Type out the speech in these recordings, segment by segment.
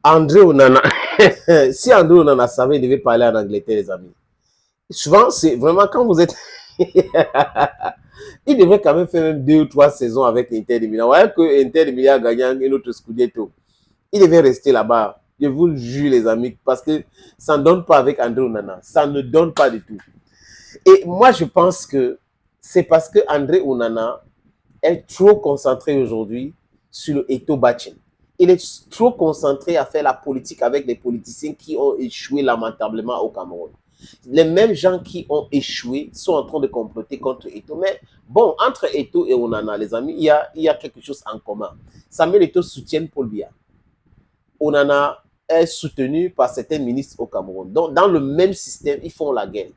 André Onana, si André Onana savait, il devait parler en Angleterre, les amis. Souvent, c'est vraiment quand vous êtes. Il devrait quand même faire même 2 ou 3 saisons avec l'Inter de Milan. Vous voyez que l'Inter de Milan a gagné un autre Scudetto. Il devait rester là-bas. Je vous le jure, les amis, parce que ça ne donne pas avec André Onana. Ça ne donne pas du tout. Et moi, je pense que c'est parce que André Onana est trop concentré aujourd'hui sur le Eto Bachin. Il est trop concentré à faire la politique avec les politiciens qui ont échoué lamentablement au Cameroun. Les mêmes gens qui ont échoué sont en train de comploter contre Eto. Mais bon, entre Eto et Onana, les amis, il y a quelque chose en commun. Samuel Eto soutient Paul Biya. Onana est soutenu par certains ministres au Cameroun. Donc, dans le même système, ils font la guerre.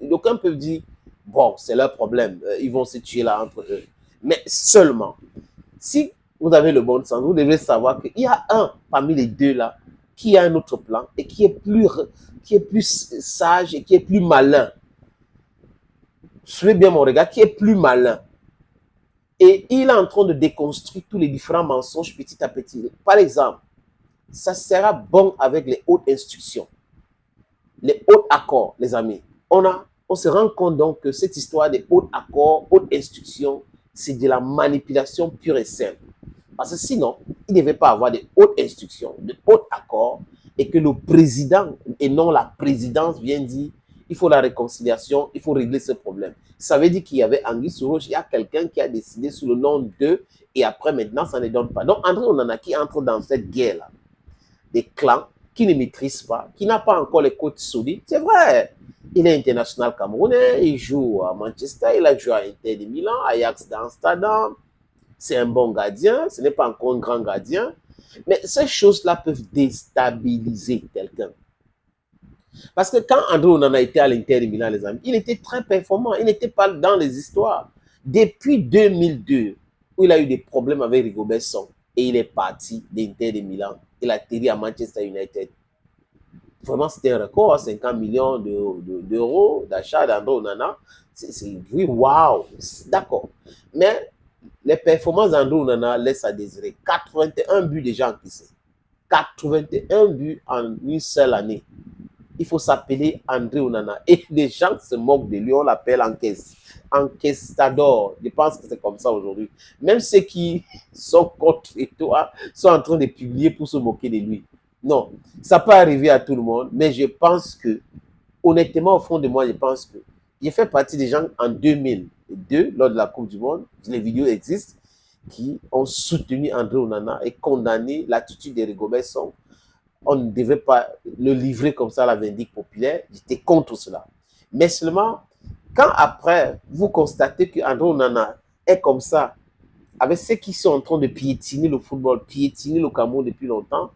D'aucuns peuvent dire, bon, c'est leur problème, ils vont se tuer là entre eux. Mais seulement, si vous avez le bon sens, vous devez savoir qu'il y a un parmi les deux là qui a un autre plan et qui est plus sage et qui est plus malin. Suivez bien mon regard, qui est plus malin. Et il est en train de déconstruire tous les différents mensonges petit à petit. Par exemple, ça sera bon avec les hautes instructions, les hauts accords, les amis. On se rend compte donc que cette histoire des hauts accords, hautes instructions, c'est de la manipulation pure et simple. Parce que sinon, il ne devait pas avoir de hautes instructions, de hauts accords, et que le président et non la présidence vienne dire il faut la réconciliation, il faut régler ce problème. Ça veut dire qu'il y avait Anguille Souroche, il y a quelqu'un qui a décidé sous le nom d'eux, et après maintenant, ça ne donne pas. Donc André Onana qui entre dans cette guerre-là, des clans qui ne maîtrisent pas, qui n'a pas encore les côtes solides. C'est vrai, il est international camerounais, il joue à Manchester, il a joué à Inter de Milan, Ajax d'Amsterdam. C'est un bon gardien, ce n'est pas encore un grand gardien, mais ces choses-là peuvent déstabiliser quelqu'un. Parce que quand André Onana était à l'Inter de Milan, les amis, il était très performant, il n'était pas dans les histoires. Depuis 2002, où il a eu des problèmes avec Rigobert Song, et il est parti d'Inter de Milan, il a atterri à Manchester United. Vraiment, c'était un record, 50 millions d'euros d'achat d'André Onana. C'est oui, waouh, d'accord. Mais les performances d'André Onana laissent à désirer. 81 buts déjà encaissés. 81 buts en une seule année. Il faut s'appeler André Onana. Et les gens se moquent de lui, on l'appelle encaissador. Je pense que c'est comme ça aujourd'hui. Même ceux qui sont contre toi sont en train de publier pour se moquer de lui. Non, ça peut arriver à tout le monde, mais je pense que, honnêtement, au fond de moi, je pense que j'ai fait partie des gens en 2002, lors de la Coupe du Monde, les vidéos existent, qui ont soutenu André Onana et condamné l'attitude de Rigobert Song. On ne devait pas le livrer comme ça à la vindicte populaire. J'étais contre cela. Mais seulement, quand après, vous constatez qu'André Onana est comme ça, avec ceux qui sont en train de piétiner le football, piétiner le Cameroun depuis longtemps,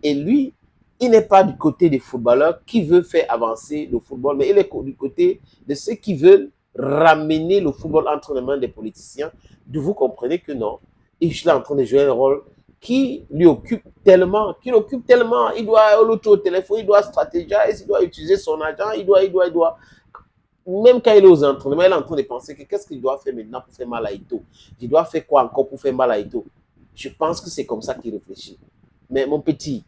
et lui, il n'est pas du côté des footballeurs qui veulent faire avancer le football, mais il est du côté de ceux qui veulent ramener le football entre les mains des politiciens. De vous comprenez que non, il est en train de jouer un rôle qui lui occupe tellement, il doit l'autre au téléphone, il doit stratégiser, il doit utiliser son agent, il doit. Même quand il est aux entraînements, il est en train de penser que qu'est-ce qu'il doit faire maintenant pour faire mal à Ito. Il doit faire quoi encore pour faire mal à Ito. Je pense que c'est comme ça qu'il réfléchit. Mais mon petit,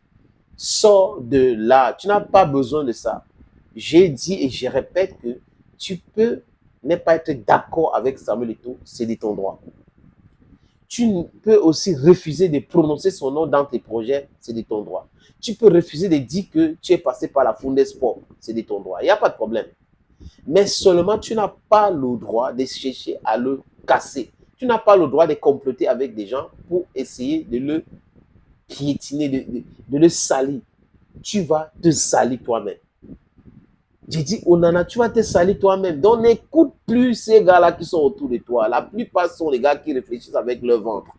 sors de là. Tu n'as pas besoin de ça. J'ai dit et je répète que tu peux ne pas être d'accord avec Samuel Eto'o, c'est de ton droit. Tu peux aussi refuser de prononcer son nom dans tes projets, c'est de ton droit. Tu peux refuser de dire que tu es passé par la Funde Sport, c'est de ton droit. Il n'y a pas de problème. Mais seulement, tu n'as pas le droit de chercher à le casser. Tu n'as pas le droit de comploter avec des gens pour essayer de le piétiner, de le salir. Tu vas te salir toi-même. J'ai dit, Onana, tu vas te salir toi-même. Donc, n'écoute plus ces gars-là qui sont autour de toi. La plupart sont les gars qui réfléchissent avec leur ventre.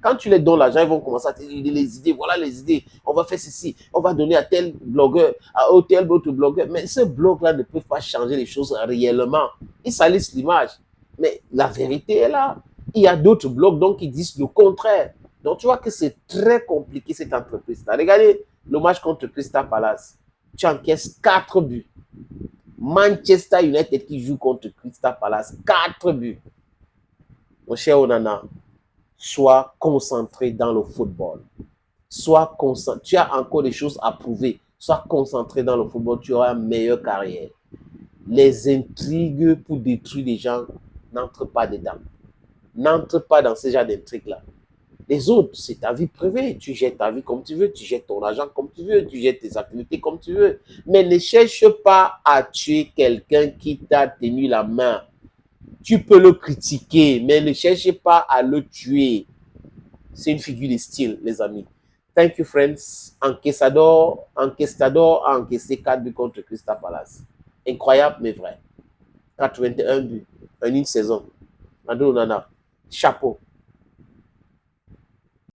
Quand tu les donnes l'argent, ils vont commencer à te dire les idées. Voilà les idées. On va faire ceci. On va donner à tel blogueur, à tel autre blogueur. Mais ce blog-là ne peut pas changer les choses réellement. Ils salissent l'image. Mais la vérité est là. Il y a d'autres blogs donc qui disent le contraire. Donc, tu vois que c'est très compliqué cette entreprise-là. Regardez le match contre Crystal Palace. Tu encaisses 4 buts. Manchester United qui joue contre Crystal Palace. 4 buts. Mon cher Onana, sois concentré dans le football. Sois concentré. Tu as encore des choses à prouver. Sois concentré dans le football. Tu auras une meilleure carrière. Les intrigues pour détruire les gens, n'entre pas dedans. N'entre pas dans ce genre d'intrigues-là. Les autres, c'est ta vie privée. Tu jettes ta vie comme tu veux, tu jettes ton argent comme tu veux, tu jettes tes activités comme tu veux. Mais ne cherche pas à tuer quelqu'un qui t'a tenu la main. Tu peux le critiquer, mais ne cherche pas à le tuer. C'est une figure de style, les amis. Thank you, friends. Enquestador a encaissé 4 buts contre Crystal Palace. Incroyable, mais vrai. 81 buts en une saison. Andrew Onana, chapeau.